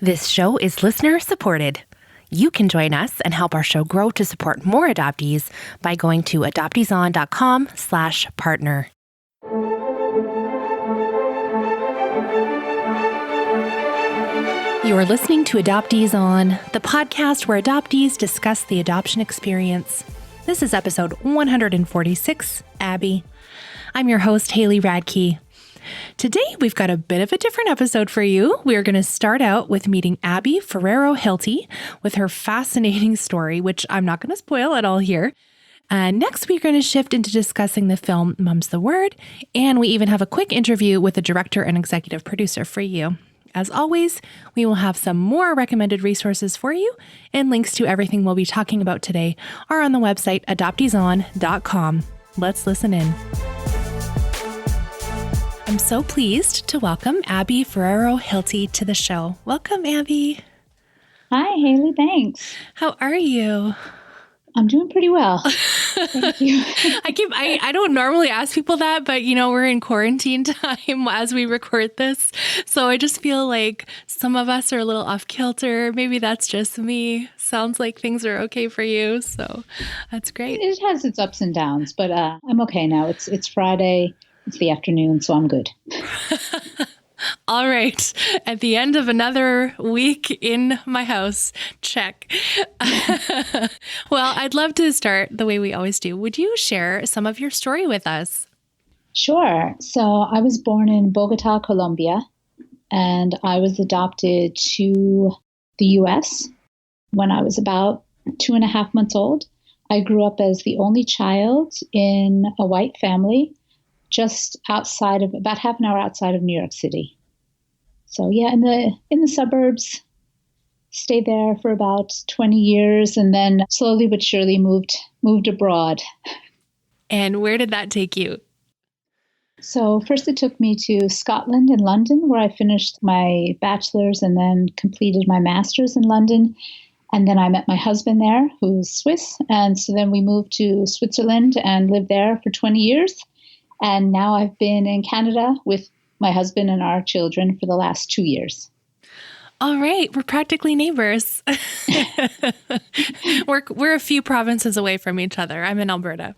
This show is listener supported. You can join us and help our show grow to support more adoptees by going to adopteeson.com/partner. You are listening to Adoptees On, the podcast where adoptees discuss the adoption experience. This is episode 146, Abby. I'm your host, Haley Radke. Today, we've got a bit of a different episode for you. We are going to start out with meeting Abby Forero-Hilty with her fascinating story, which I'm not going to spoil at all here. Next, we're going to shift into discussing the film Mum's the Word, and we even have a quick interview with the director and executive producer for you. As always, we will have some more recommended resources for you, and links to everything we'll be talking about today are on the website adopteeson.com. Let's listen in. I'm so pleased to welcome Abby Forero-Hilty to the show. Welcome, Abby. Hi, Haley. Thanks. How are you? I'm doing pretty well. Thank you. I don't normally ask people that, but we're in quarantine time as we record this. So I just feel like some of us are a little off kilter. Maybe that's just me. Sounds like things are okay for you. So that's great. It has its ups and downs, but I'm okay now. It's Friday. It's the afternoon, so I'm good. All right. At the end of another week in my house, check. Well, I'd love to start the way we always do. Would you share some of your story with us? Sure. So I was born in Bogota, Colombia, and I was adopted to the U.S. when I was about 2.5 months old. I grew up as the only child in a white family, just outside of about half an hour outside of New York City. So yeah, in the suburbs, stayed there for about 20 years and then slowly but surely moved abroad. And where did that take you? So first it took me to Scotland and London, where I finished my bachelor's and then completed my master's in London. And then I met my husband there, who's Swiss. And so then we moved to Switzerland and lived there for 20 years. And now I've been in Canada with my husband and our children for the last 2 years. All right. We're practically neighbors. We're a few provinces away from each other. I'm in Alberta.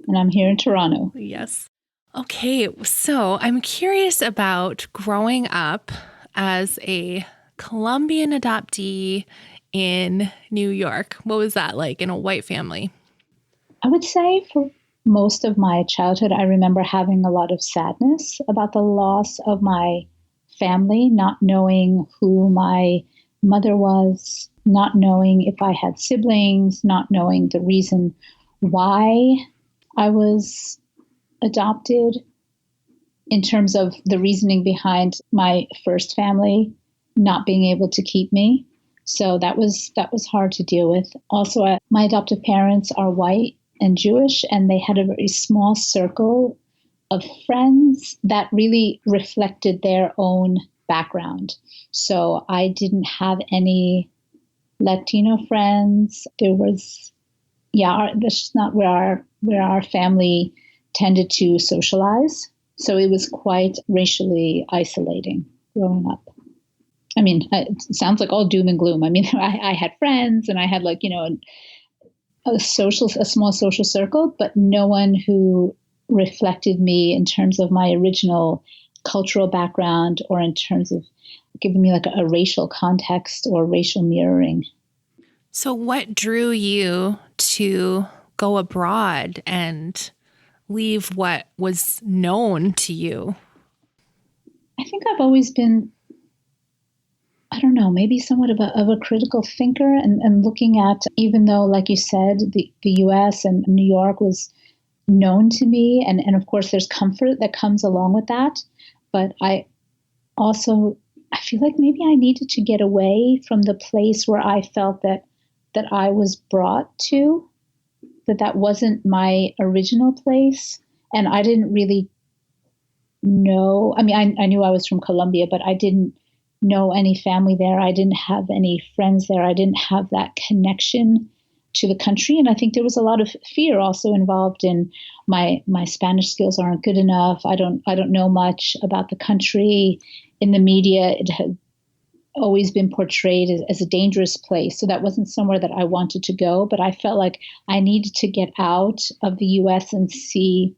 And I'm here in Toronto. Yes. Okay. So I'm curious about growing up as a Colombian adoptee in New York. What was that like in a white family? I would say for most of my childhood, I remember having a lot of sadness about the loss of my family, not knowing who my mother was, not knowing if I had siblings, not knowing the reason why I was adopted in terms of the reasoning behind my first family not being able to keep me. So that was hard to deal with. Also, my adoptive parents are white and Jewish, and they had a very small circle of friends that really reflected their own background. So I didn't have any Latino friends. That's just not where our family tended to socialize. So it was quite racially isolating growing up. I mean, it sounds like all doom and gloom. I mean, I had friends and I had a small social circle, but no one who reflected me in terms of my original cultural background or in terms of giving me like a racial context or racial mirroring. So what drew you to go abroad and leave what was known to you? I think I've always been, I don't know, maybe somewhat of a critical thinker and looking at, even though, like you said, the U.S. and New York was known to me. And of course, there's comfort that comes along with that. But I feel like maybe I needed to get away from the place where I felt that I was brought to, that wasn't my original place. And I didn't really know. I mean, I knew I was from Colombia, but I didn't know any family there. I didn't have any friends there. I didn't have that connection to the country. And I think there was a lot of fear also involved in my Spanish skills aren't good enough. I don't know much about the country. In the media, always been portrayed as a dangerous place. So that wasn't somewhere that I wanted to go, but I felt like I needed to get out of the US and see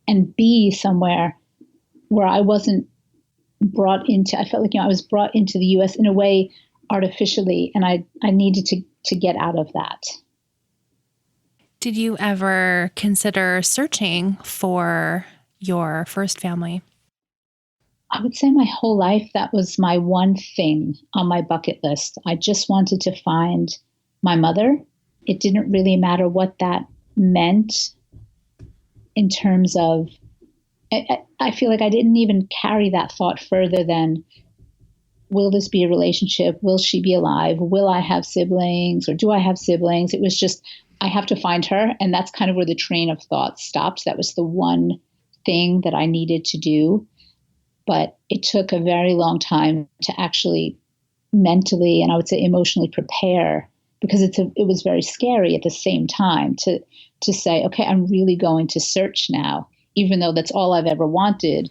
and be somewhere where I wasn't brought into. I felt like, I was brought into the US in a way artificially, and I needed to get out of that. Did you ever consider searching for your first family? I would say my whole life, that was my one thing on my bucket list. I just wanted to find my mother. It didn't really matter what that meant in terms of, I feel like I didn't even carry that thought further than, will this be a relationship? Will she be alive? Will I have siblings, or do I have siblings? It was just, I have to find her. And that's kind of where the train of thought stopped. That was the one thing that I needed to do. But it took a very long time to actually mentally, and I would say emotionally, prepare, because it was very scary at the same time to say, okay, I'm really going to search now, even though that's all I've ever wanted.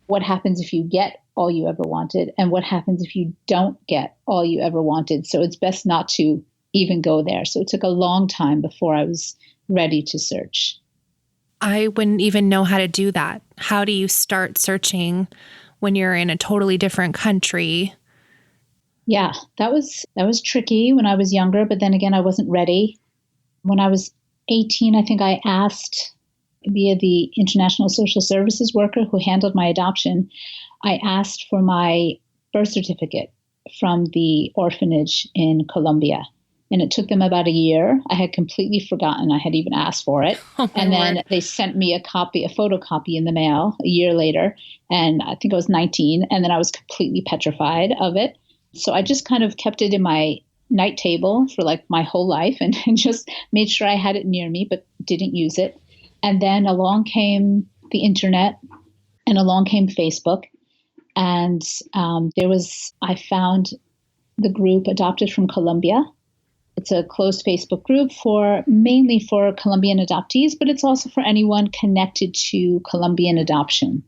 What happens if you get all you ever wanted? And what happens if you don't get all you ever wanted? So it's best not to even go there. So it took a long time before I was ready to search. I wouldn't even know how to do that. How do you start searching when you're in a totally different country? Yeah, that was tricky when I was younger, but then again, I wasn't ready. When I was 18, I think I asked via the international social services worker who handled my adoption, I asked for my birth certificate from the orphanage in Colombia. And it took them about a year. I had completely forgotten I had even asked for it. And then they sent me a photocopy in the mail a year later. And I think I was 19. And then I was completely petrified of it. So I just kind of kept it in my night table for like my whole life and just made sure I had it near me, but didn't use it. And then along came the internet and along came Facebook. And I found the group Adopted from Colombia. It's a closed Facebook group mainly for Colombian adoptees, but it's also for anyone connected to Colombian adoption.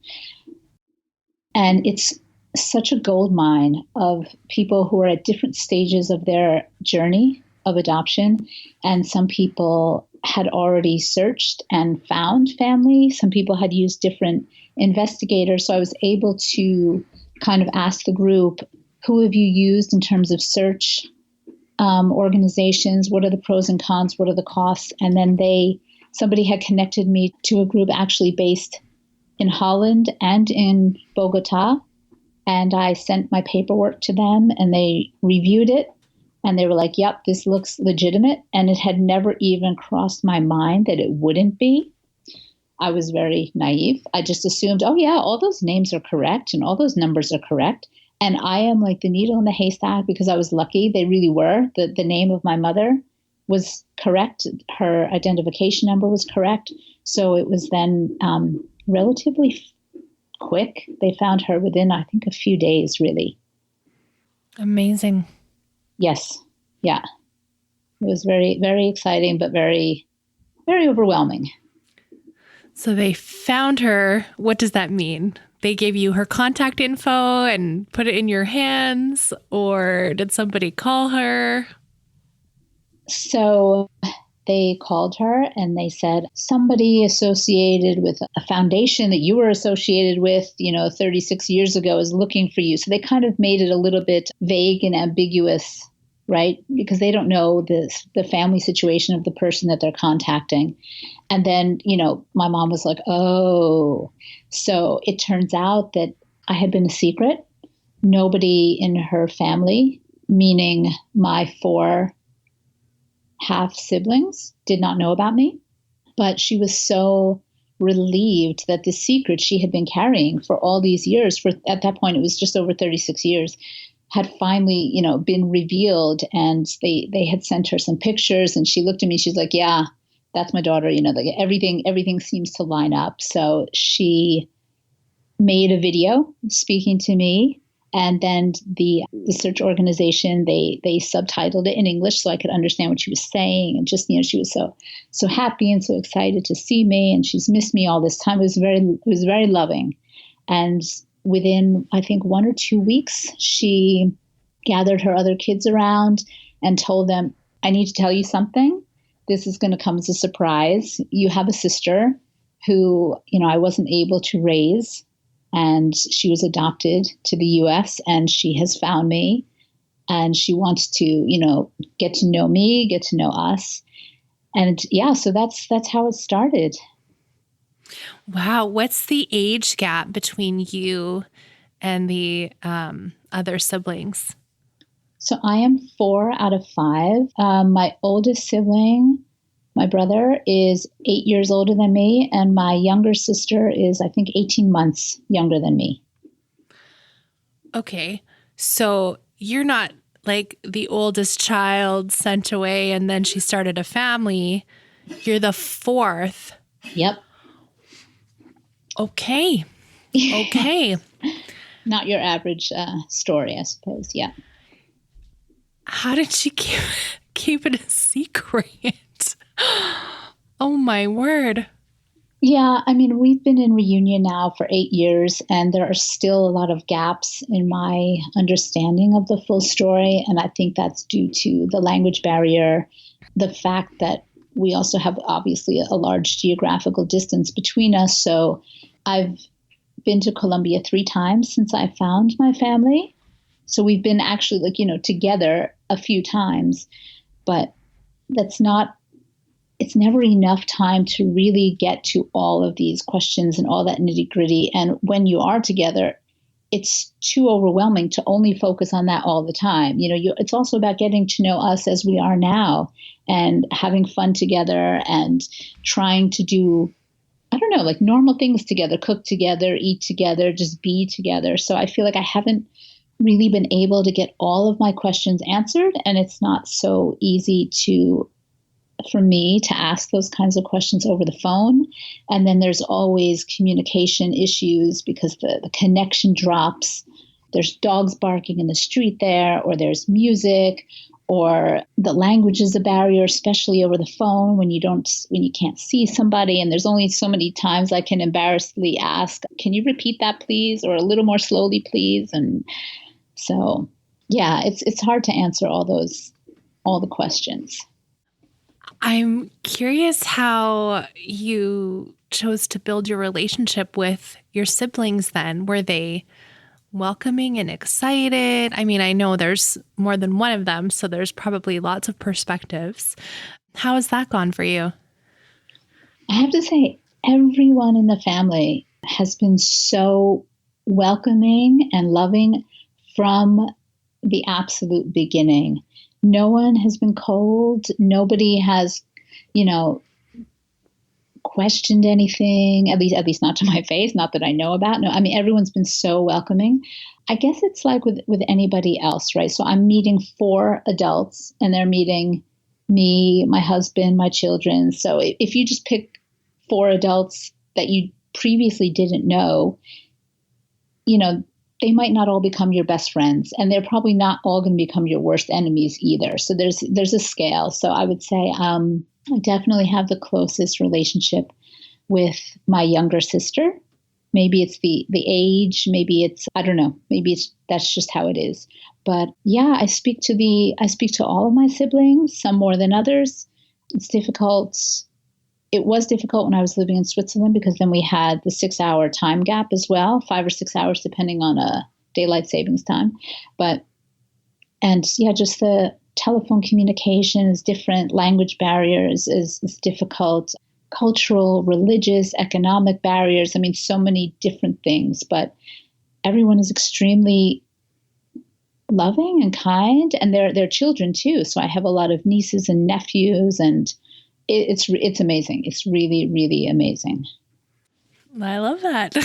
And it's such a gold mine of people who are at different stages of their journey of adoption. And some people had already searched and found family. Some people had used different investigators. So I was able to kind of ask the group, who have you used in terms of search organizations? What are the pros and cons? What are the costs? And then somebody had connected me to a group actually based in Holland and in Bogota. And I sent my paperwork to them and they reviewed it. And they were like, yep, this looks legitimate. And it had never even crossed my mind that it wouldn't be. I was very naive. I just assumed, oh yeah, all those names are correct and all those numbers are correct. And I am like the needle in the haystack because I was lucky. They really were. The name of my mother was correct. Her identification number was correct. So it was then relatively quick. They found her within, I think, a few days, really. Amazing. Yes. Yeah. It was very, very exciting, but very, very overwhelming. So they found her. What does that mean? They gave you her contact info and put it in your hands, or did somebody call her? So they called her and they said, somebody associated with a foundation that you were associated with, 36 years ago is looking for you. So they kind of made it a little bit vague and ambiguous, right? Because they don't know the family situation of the person that they're contacting. And then, my mom was like, oh, so it turns out that I had been a secret. Nobody in her family, meaning my 4 half siblings, did not know about me. But she was so relieved that the secret she had been carrying for all these years, at that point, it was just over 36 years, had finally, been revealed. And they had sent her some pictures and she looked at me, she's like, yeah, that's my daughter, like everything seems to line up. So she made a video speaking to me. And then the search organization, they subtitled it in English so I could understand what she was saying. And just, she was so happy and so excited to see me. And she's missed me all this time. It was very loving. And within, I think, 1 or 2 weeks, she gathered her other kids around and told them, I need to tell you something. This is going to come as a surprise. You have a sister who, I wasn't able to raise, and she was adopted to the US, and she has found me, and she wants to, get to know me, get to know us. And yeah, so that's how it started. Wow. What's the age gap between you and the other siblings? So I am 4 out of 5. My oldest sibling, my brother, is 8 years older than me, and my younger sister is, I think, 18 months younger than me. Okay. So you're not like the oldest child sent away and then she started a family. You're the 4th. Yep. Okay. Okay. Not your average story, I suppose. Yeah. How did she keep it a secret? Oh, my word. Yeah, I mean, we've been in reunion now for 8 years, and there are still a lot of gaps in my understanding of the full story. And I think that's due to the language barrier, the fact that we also have obviously a large geographical distance between us. So I've been to Colombia 3 times since I found my family. So we've been actually together a few times, but it's never enough time to really get to all of these questions and all that nitty gritty. And when you are together, it's too overwhelming to only focus on that all the time. It's also about getting to know us as we are now and having fun together and trying to do, I don't know, like normal things together, cook together, eat together, just be together. So I feel like I haven't really been able to get all of my questions answered. And it's not so easy for me to ask those kinds of questions over the phone. And then there's always communication issues because the connection drops. There's dogs barking in the street there, or there's music, or the language is a barrier, especially over the phone when you can't see somebody. And there's only so many times I can embarrassedly ask, can you repeat that please? Or a little more slowly, please. And so, yeah, it's hard to answer all the questions. I'm curious how you chose to build your relationship with your siblings then. Were they welcoming and excited? I mean, I know there's more than one of them, so there's probably lots of perspectives. How has that gone for you? I have to say, everyone in the family has been so welcoming and loving from the absolute beginning. No one has been cold. Nobody has, questioned anything, at least not to my face, not that I know about. No, I mean, everyone's been so welcoming. I guess it's like with anybody else, right? So I'm meeting 4 adults and they're meeting me, my husband, my children. So if you just pick 4 adults that you previously didn't know, they might not all become your best friends, and they're probably not all going to become your worst enemies either. So there's a scale. So I would say I definitely have the closest relationship with my younger sister. Maybe it's the age, maybe it's, I don't know, that's just how it is. But yeah, I speak to all of my siblings, some more than others. It's difficult. It was difficult when I was living in Switzerland because then we had the 6-hour time gap as well, 5 or 6 hours, depending on daylight savings time. Just the telephone communication is different. Language barriers is difficult. Cultural, religious, economic barriers. I mean, so many different things, but everyone is extremely loving and kind, and they're children too. So I have a lot of nieces and nephews, and it's amazing. It's really, really amazing. I love that.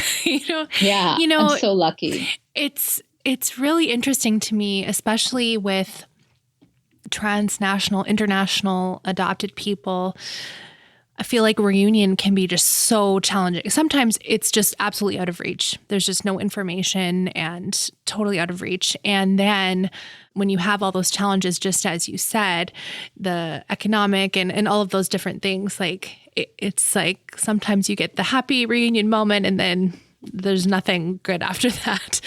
Yeah, I'm so lucky. It's really interesting to me, especially with transnational, international adopted people. I feel like reunion can be just so challenging. Sometimes it's just absolutely out of reach. There's just no information and totally out of reach. And then when you have all those challenges, just as you said, the economic and all of those different things, like it's like sometimes you get the happy reunion moment and then there's nothing good after that.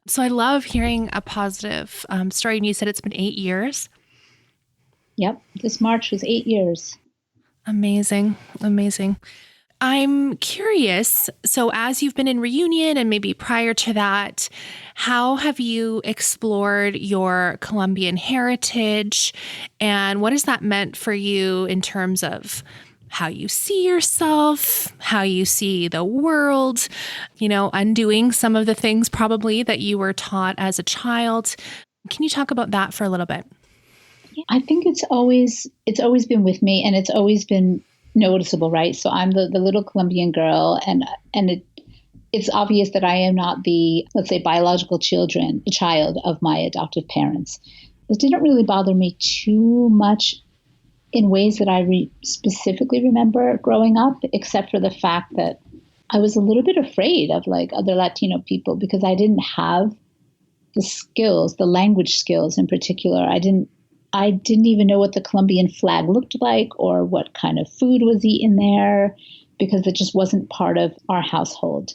So I love hearing a positive story. And you said it's been 8 years. Yep. This March was 8 years. Amazing. Amazing. I'm curious. So as you've been in reunion and maybe prior to that, how have you explored your Colombian heritage, and what has that meant for you in terms of how you see yourself, how you see the world, undoing some of the things probably that you were taught as a child? Can you talk about that for a little bit? I think it's always been with me, and it's always been noticeable, right? So I'm the little Colombian girl, and it's obvious that I am not the, let's say, biological child of my adoptive parents. It didn't really bother me too much in ways that I specifically remember growing up, except for the fact that I was a little bit afraid of like other Latino people because I didn't have the skills, the language skills in particular. I didn't even know what the Colombian flag looked like or what kind of food was eaten there because it just wasn't part of our household.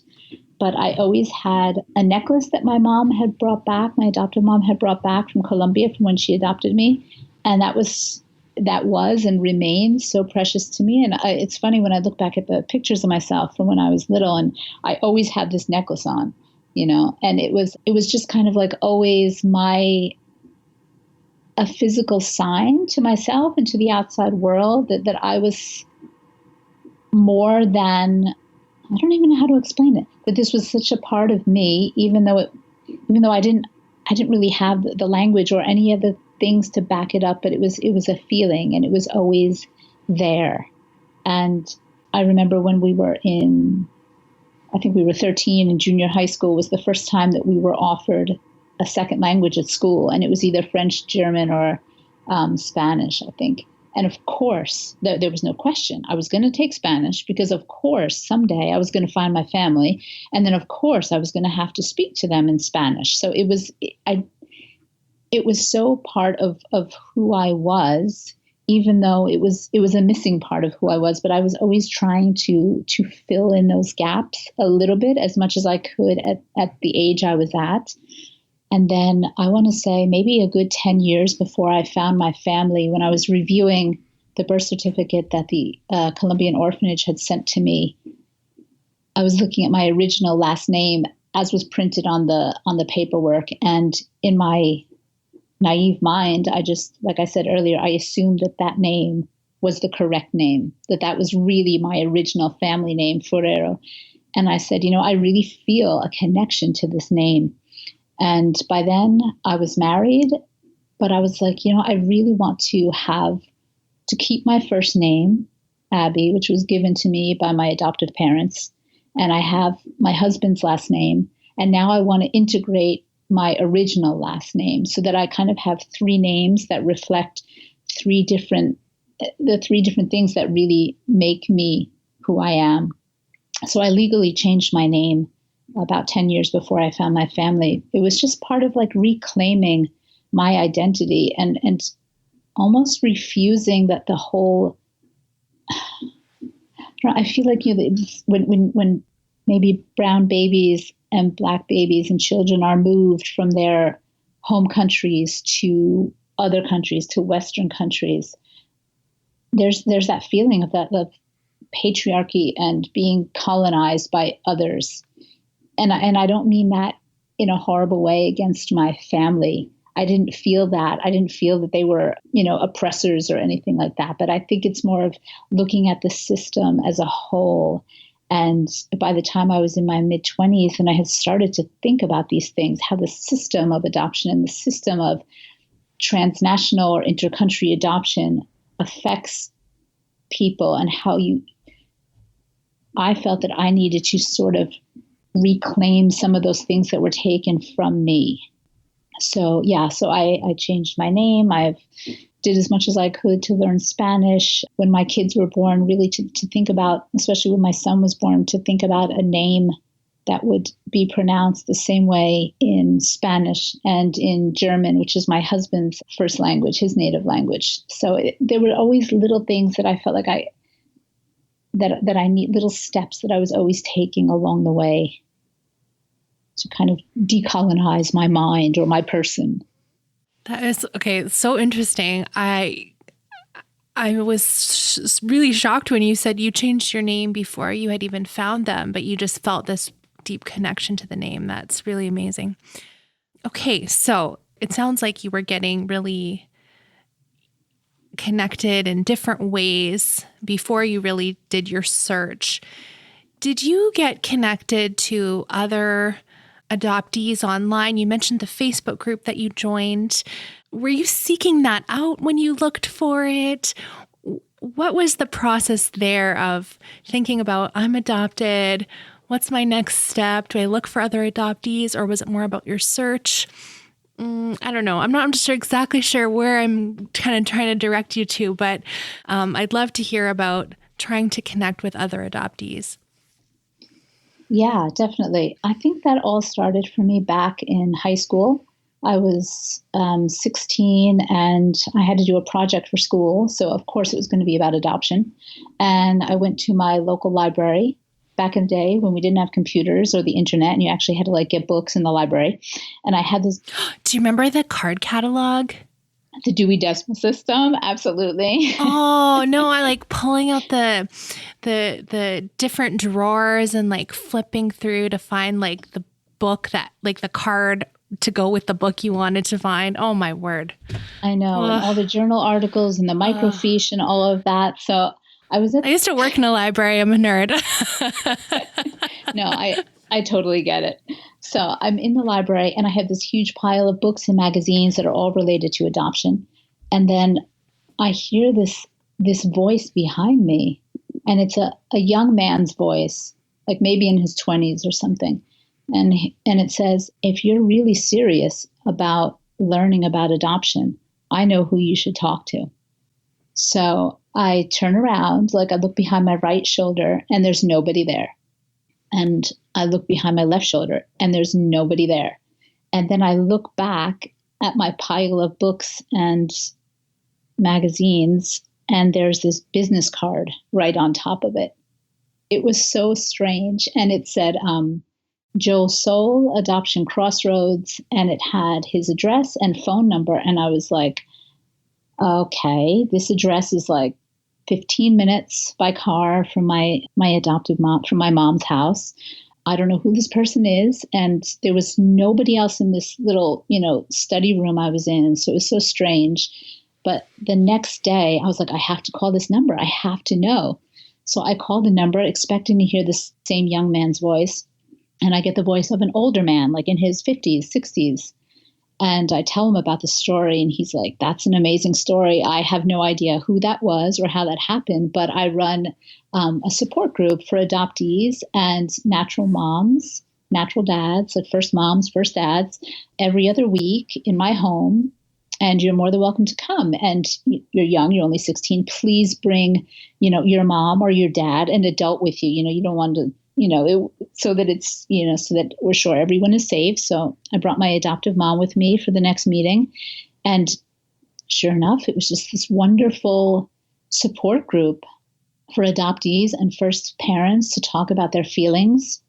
But I always had a necklace that my mom had brought back, my adoptive mom had brought back from Colombia from when she adopted me. And that was and remains so precious to me. And it's funny when I look back at the pictures of myself from when I was little, and I always had this necklace on, and it was just kind of like always a physical sign to myself and to the outside world that I was more than, I don't even know how to explain it, that this was such a part of me, even though I didn't really have the language or any of the things to back it up, but it was a feeling, and it was always there. And I remember when we were I think we were 13 in junior high school was the first time that we were offered a second language at school, and it was either French, German, or Spanish, I think. And of course, there was no question. I was going to take Spanish because, of course, someday I was going to find my family, and then, of course, I was going to have to speak to them in Spanish. So it was so part of who I was, even though it was a missing part of who I was. But I was always trying to fill in those gaps a little bit as much as I could at the age I was at. And then I want to say maybe a good 10 years before I found my family, when I was reviewing the birth certificate that the Colombian orphanage had sent to me, I was looking at my original last name as was printed on the paperwork. And in my naive mind, I just, like I said earlier, I assumed that name was the correct name, that was really my original family name, Forero. And I said, I really feel a connection to this name. And by then I was married, but I was like, I really want to keep my first name, Abby, which was given to me by my adoptive parents. And I have my husband's last name. And now I want to integrate my original last name so that I kind of have three names that reflect the three different things that really make me who I am. So I legally changed my name about 10 years before I found my family. It was just part of like reclaiming my identity and almost refusing that the whole, I feel like, when maybe brown babies and Black babies and children are moved from their home countries to other countries, to Western countries, there's that feeling of that patriarchy and being colonized by others. And I don't mean that in a horrible way against my family. I didn't feel that. I didn't feel that they were, oppressors or anything like that. But I think it's more of looking at the system as a whole. And by the time I was in my mid-20s and I had started to think about these things, how the system of adoption and the system of transnational or intercountry adoption affects people, and how I felt that I needed to sort of reclaim some of those things that were taken from me. So I changed my name. I did as much as I could to learn Spanish. When my kids were born, really to think about, especially when my son was born, to think about a name that would be pronounced the same way in Spanish and in German, which is my husband's first language, his native language. So there were always little things that I felt like I need, little steps that I was always taking along the way. to kind of decolonize my mind or my person. That is, okay, so interesting. I was really shocked when you said you changed your name before you had even found them, but you just felt this deep connection to the name. That's really amazing. Okay, so it sounds like you were getting really connected in different ways before you really did your search. Did you get connected to other adoptees online? You mentioned the Facebook group that you joined. Were you seeking that out when you looked for it? What was the process there of thinking about, I'm adopted, what's my next step? Do I look for other adoptees, or was it more about your search? I don't know. I'm not sure exactly sure where I'm kind of trying to direct you to, but I'd love to hear about trying to connect with other adoptees. Yeah, definitely. I think that all started for me back in high school. I was 16 and I had to do a project for school. So, of course, it was going to be about adoption. And I went to my local library back in the day when we didn't have computers or the internet, and you actually had to like get books in the library. And I had this. Do you remember the card catalog? The Dewey Decimal System? Absolutely. Oh, no, I like pulling out the different drawers and like flipping through to find like the book that like the card to go with the book you wanted to find. Oh, my word. I know. And all the journal articles and the microfiche and all of that. So I used to work in a library. I'm a nerd. No, I totally get it. So I'm in the library and I have this huge pile of books and magazines that are all related to adoption. And then I hear this voice behind me, and it's a young man's voice, like maybe in his 20s or something. And it says, if you're really serious about learning about adoption, I know who you should talk to. So I turn around, like I look behind my right shoulder and there's nobody there. And I look behind my left shoulder and there's nobody there. And then I look back at my pile of books and magazines, and there's this business card right on top of it. It was so strange. And it said, Joel Soul, Adoption Crossroads, and it had his address and phone number. And I was like, okay, this address is like 15 minutes by car from my adoptive mom, from my mom's house. I don't know who this person is. And there was nobody else in this little, study room I was in. So it was so strange. But the next day I was like, I have to call this number. I have to know. So I called the number expecting to hear the same young man's voice. And I get the voice of an older man, like in his 50s, 60s. And I tell him about the story, and he's like, that's an amazing story. I have no idea who that was or how that happened, but I run a support group for adoptees and natural moms, natural dads, like first moms, first dads, every other week in my home. And you're more than welcome to come. And you're young, you're only 16. Please bring, your mom or your dad, an adult with you. You don't want to, so that it's, so that we're sure everyone is safe. So I brought my adoptive mom with me for the next meeting. And sure enough, it was just this wonderful support group for adoptees and first parents to talk about their feelings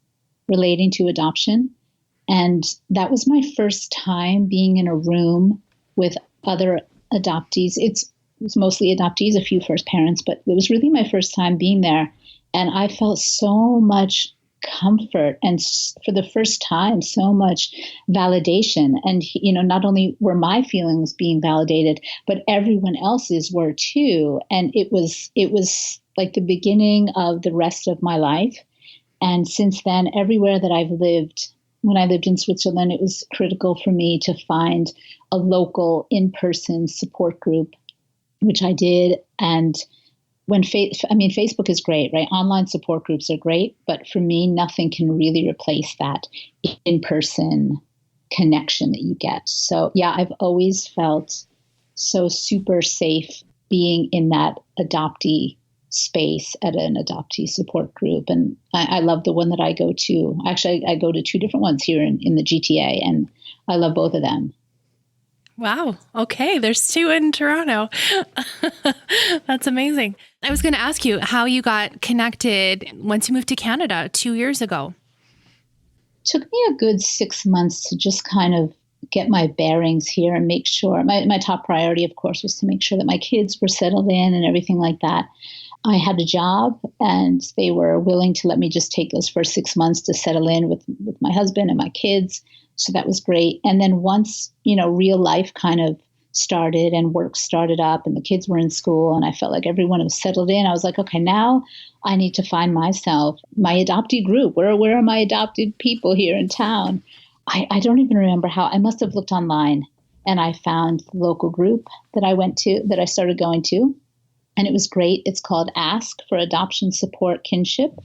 relating to adoption. And that was my first time being in a room with other adoptees. It was mostly adoptees, a few first parents, but it was really my first time being there. And I felt so much comfort and for the first time, so much validation. And, not only were my feelings being validated, but everyone else's were too. And it was like the beginning of the rest of my life. And since then, everywhere that I've lived, when I lived in Switzerland, it was critical for me to find a local in-person support group, which I did. And Facebook is great, right? Online support groups are great, but for me, nothing can really replace that in-person connection that you get. So yeah, I've always felt so super safe being in that adoptee space at an adoptee support group. And I love the one that I go to. Actually, I go to two different ones here in the GTA, and I love both of them. Wow. Okay. There's two in Toronto. That's amazing. I was going to ask you how you got connected once you moved to Canada 2 years ago. took me a good 6 months to just kind of get my bearings here and make sure my top priority, of course, was to make sure that my kids were settled in and everything like that. I had a job and they were willing to let me just take those first 6 months to settle in with my husband and my kids. So that was great. And then once, real life kind of started and work started up and the kids were in school and I felt like everyone was settled in, I was like, okay, now I need to find myself, my adoptee group. Where are my adopted people here in town? I don't even remember how. I must have looked online and I found the local group that I started going to. And it was great. It's called Ask for Adoption Support Kinship.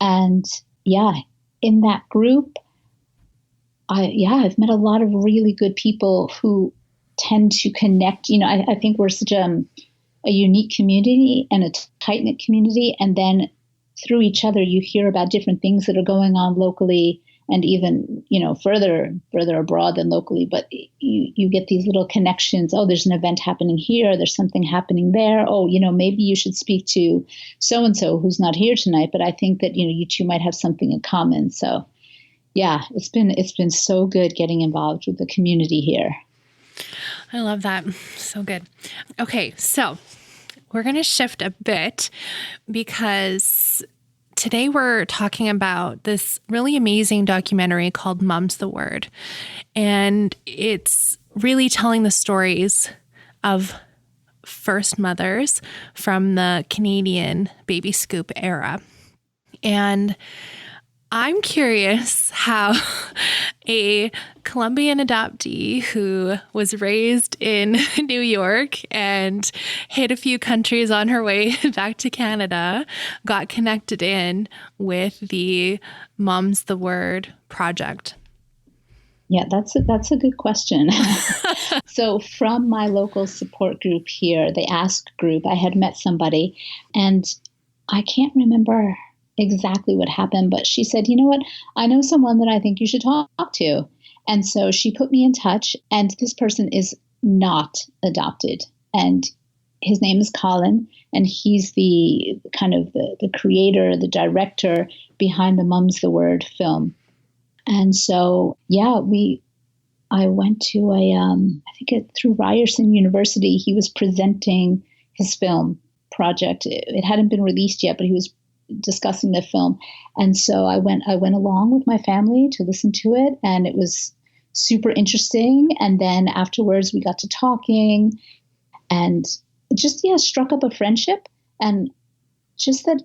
And in that group, I've met a lot of really good people who tend to connect. I think we're such a unique community and a tight-knit community. And then through each other, you hear about different things that are going on locally and even, further abroad than locally. But you get these little connections. Oh, there's an event happening here. There's something happening there. Oh, maybe you should speak to so-and-so who's not here tonight. But I think that, you two might have something in common. So, yeah, it's been so good getting involved with the community here. I love that. So good. Okay, so we're going to shift a bit because today we're talking about this really amazing documentary called Mom's the Word. And it's really telling the stories of first mothers from the Canadian baby scoop era. And I'm curious how a Colombian adoptee who was raised in New York and hit a few countries on her way back to Canada got connected in with the Mom's the Word project. Yeah, that's a good question. So from my local support group here, the Ask group, I had met somebody and I can't remember exactly what happened, but she said, you know what, I know someone that I think you should talk to. And so she put me in touch, and this person is not adopted. And his name is Colin, and he's the kind of the creator, the director behind the Mom's the Word film. And so, I went to through Ryerson University, he was presenting his film project. It hadn't been released yet, but he was discussing the film. And so I went along with my family to listen to it, and it was super interesting. And then afterwards we got to talking and just, struck up a friendship. And just that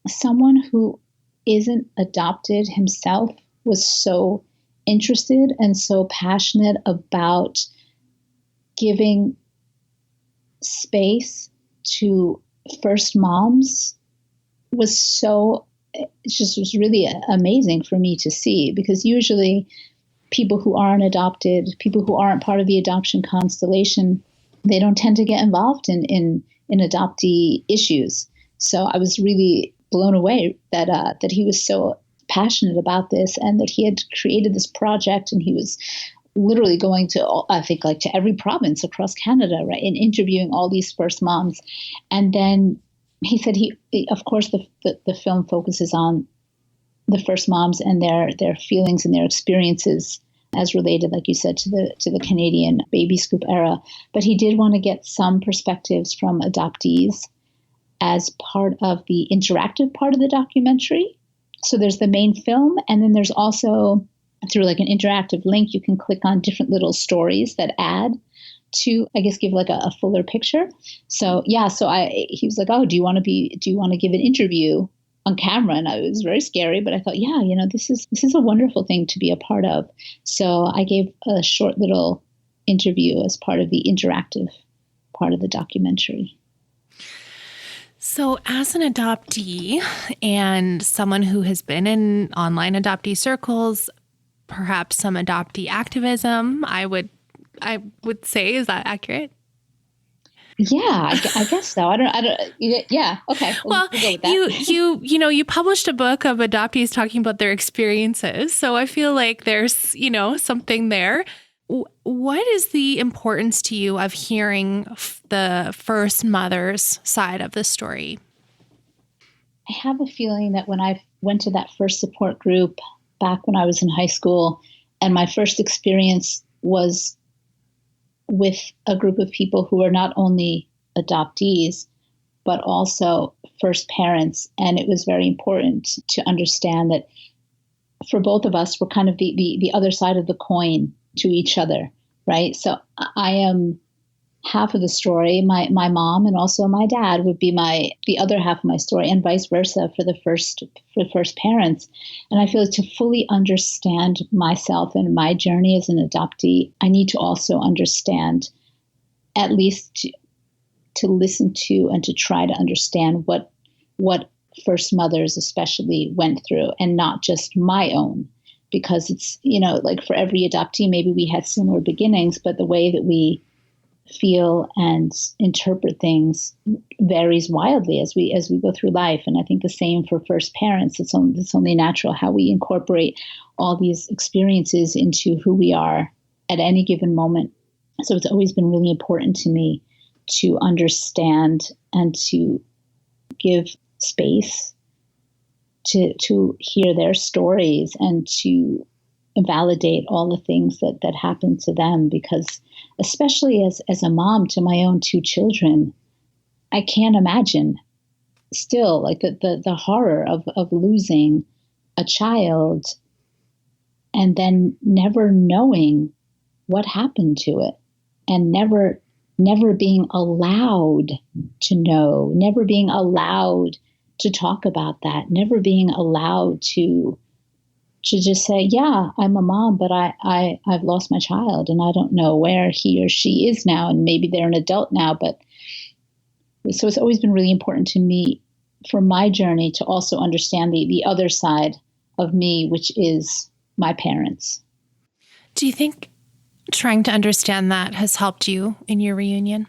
someone who isn't adopted himself was so interested and so passionate about giving space to first moms was really amazing for me to see, because usually people who aren't adopted, people who aren't part of the adoption constellation, they don't tend to get involved in adoptee issues. So I was really blown away that he was so passionate about this and that he had created this project, and he was literally going to, I think, like to every province across Canada, right, and interviewing all these first moms. And then he said of course, the film focuses on the first moms and their feelings and their experiences as related, like you said, to the Canadian baby scoop era. But he did want to get some perspectives from adoptees as part of the interactive part of the documentary. So there's the main film, and then there's also, through like an interactive link, you can click on different little stories that add to, I guess, give like a fuller picture. So he was like, oh, do you want to give an interview on camera? And it was very scary, but I thought, this is a wonderful thing to be a part of. So I gave a short little interview as part of the interactive part of the documentary. So as an adoptee and someone who has been in online adoptee circles, perhaps some adoptee activism, I would say, is that accurate? Yeah, I guess so. Yeah. Okay. We'll go with that. You published a book of adoptees talking about their experiences. So I feel like there's, something there. What is the importance to you of hearing the first mother's side of the story? I have a feeling that when I went to that first support group, back when I was in high school, and my first experience was with a group of people who were not only adoptees, but also first parents. And it was very important to understand that for both of us, we're kind of the other side of the coin to each other, right? So I am half of the story. My mom and also my dad would be the other half of my story, and vice versa for the first parents. And I feel like to fully understand myself and my journey as an adoptee, I need to also understand, at least to listen to and to try to understand what first mothers especially went through, and not just my own, because it's, like for every adoptee, maybe we had similar beginnings, but the way that we feel and interpret things varies wildly as we go through life. And I think the same for first parents. It's only natural how we incorporate all these experiences into who we are at any given moment. So it's always been really important to me to understand and to give space to hear their stories and to validate all the things that happen to them, because especially as a mom to my own two children, I can't imagine still like the horror of losing a child and then never knowing what happened to it, and never being allowed to know, never being allowed to talk about that, never being allowed to just say, yeah, I'm a mom, but I've lost my child and I don't know where he or she is now. And maybe they're an adult now. But so it's always been really important to me for my journey to also understand the other side of me, which is my parents. Do you think trying to understand that has helped you in your reunion?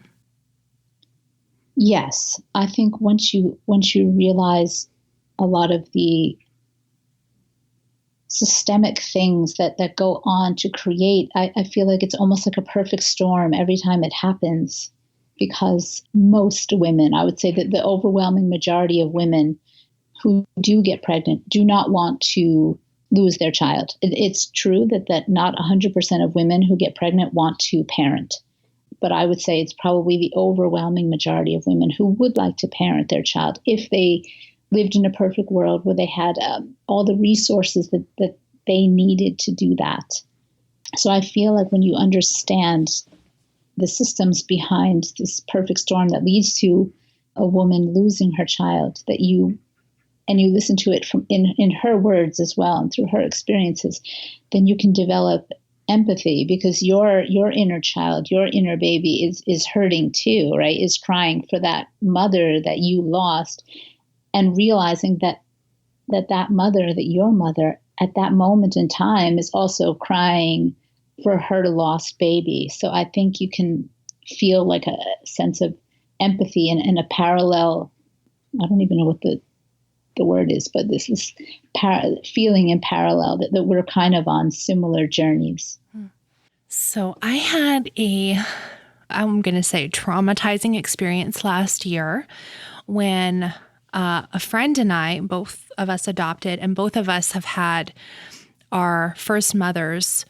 Yes. I think once you realize a lot of the systemic things that go on to create, I feel like it's almost like a perfect storm every time it happens, because most women, I would say that the overwhelming majority of women who do get pregnant do not want to lose their child. It's true that not 100% of women who get pregnant want to parent, but I would say it's probably the overwhelming majority of women who would like to parent their child if they lived in a perfect world where they had all the resources that they needed to do that. So I feel like when you understand the systems behind this perfect storm that leads to a woman losing her child, that you listen to it from in her words as well and through her experiences, then you can develop empathy, because your inner child, your inner baby is hurting too, right? Is crying for that mother that you lost, and realizing that mother, that your mother at that moment in time is also crying for her lost baby. So I think you can feel like a sense of empathy and a parallel. I don't even know what the word is, but this is feeling in parallel that we're kind of on similar journeys. So I had I'm going to say traumatizing experience last year when a friend and I, both of us adopted, and both of us have had our first mothers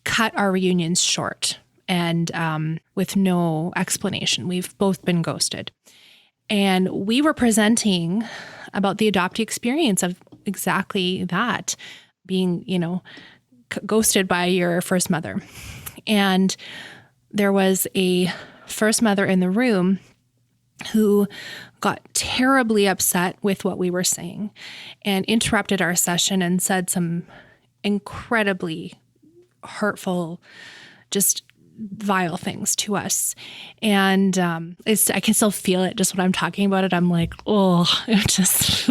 cut our reunions short and with no explanation. We've both been ghosted. And we were presenting about the adoptee experience of exactly that, being, ghosted by your first mother. And there was a first mother in the room who got terribly upset with what we were saying and interrupted our session and said some incredibly hurtful, just vile things to us. And I can still feel it just when I'm talking about it. I'm like, yikes,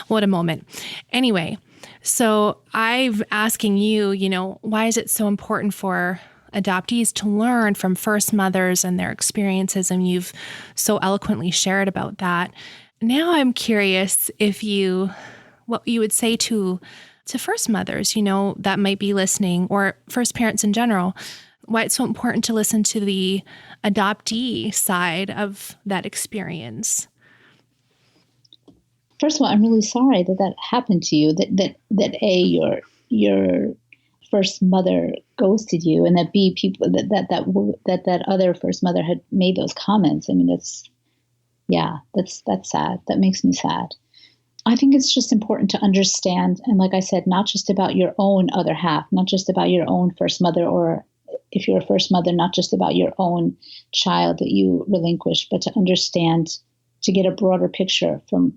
what a moment. Anyway, so I'm asking you, why is it so important for adoptees to learn from first mothers and their experiences? And you've so eloquently shared about that. Now I'm curious what you would say to first mothers, that might be listening, or first parents in general, why it's so important to listen to the adoptee side of that experience. first of all, I'm really sorry that that happened to you, that A, your first mother ghosted you, and that B, people that other first mother had made those comments. I mean, that's sad. That makes me sad. I think it's just important to understand, and like I said, not just about your own other half, not just about your own first mother, or if you're a first mother, not just about your own child that you relinquished, but to understand, to get a broader picture from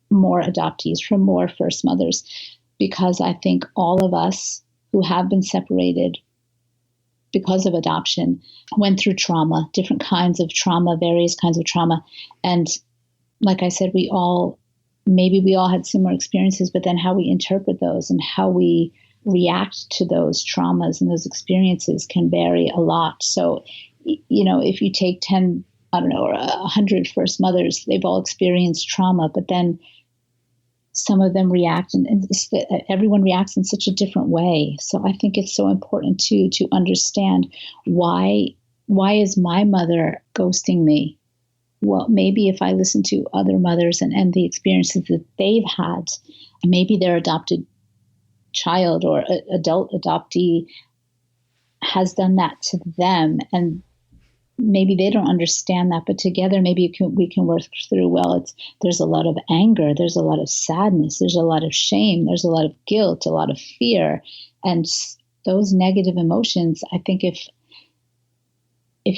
more adoptees, from more first mothers, because I think all of us who have been separated because of adoption went through trauma, different kinds of trauma, various kinds of trauma. And like I said, maybe we all had similar experiences, but then how we interpret those and how we react to those traumas and those experiences can vary a lot. So, if you take 10, or 100 first mothers, they've all experienced trauma, but then some of them react, and everyone reacts in such a different way. So I think it's so important to understand why is my mother ghosting me? Well, maybe if I listen to other mothers and the experiences that they've had, maybe their adopted child or adult adoptee has done that to them, and maybe they don't understand that, but together maybe we can work through, there's a lot of anger, there's a lot of sadness, there's a lot of shame, there's a lot of guilt, a lot of fear. And those negative emotions, I think if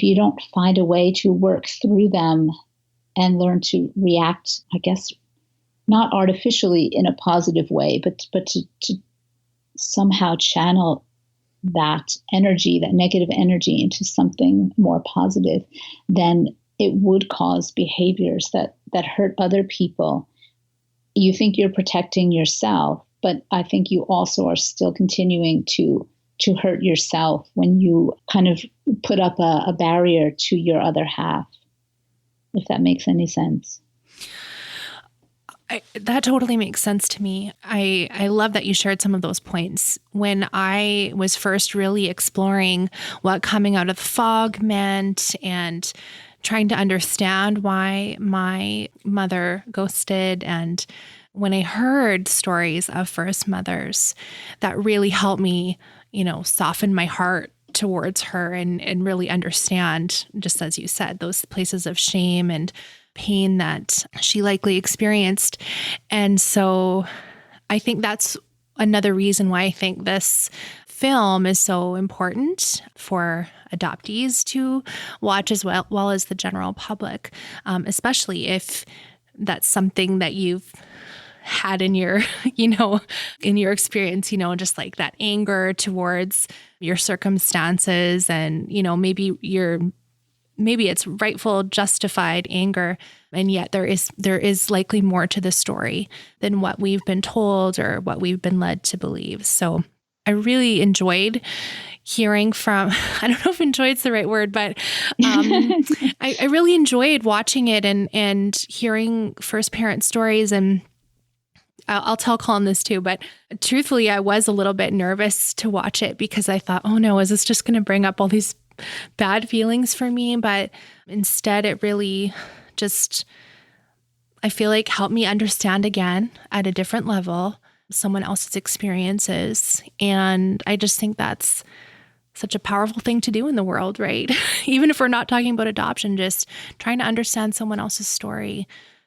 you don't find a way to work through them and learn to react, I guess, not artificially in a positive way, but to somehow channel that energy, that negative energy, into something more positive, then it would cause behaviors that hurt other people. You think you're protecting yourself, but I think you also are still continuing to hurt yourself when you kind of put up a barrier to your other half, if that makes any sense. That totally makes sense to me. I love that you shared some of those points. When I was first really exploring what coming out of the fog meant and trying to understand why my mother ghosted, and when I heard stories of first mothers, that really helped me, soften my heart towards her and really understand, just as you said, those places of shame and pain that she likely experienced. And so I think that's another reason why I think this film is so important for adoptees to watch as well as the general public, especially if that's something that you've had in your, in your experience, just like that anger towards your circumstances, and, maybe it's rightful, justified anger, and yet there is likely more to the story than what we've been told or what we've been led to believe. So I really enjoyed hearing from, I don't know if enjoyed's the right word, but I really enjoyed watching it and hearing first parent stories. And I'll tell Colin this too, but truthfully, I was a little bit nervous to watch it because I thought, oh no, is this just going to bring up all these bad feelings for me? But instead, it really just, I feel like, helped me understand again at a different level someone else's experiences. And I just think that's such a powerful thing to do in the world, right? Even if we're not talking about adoption, just trying to understand someone else's story,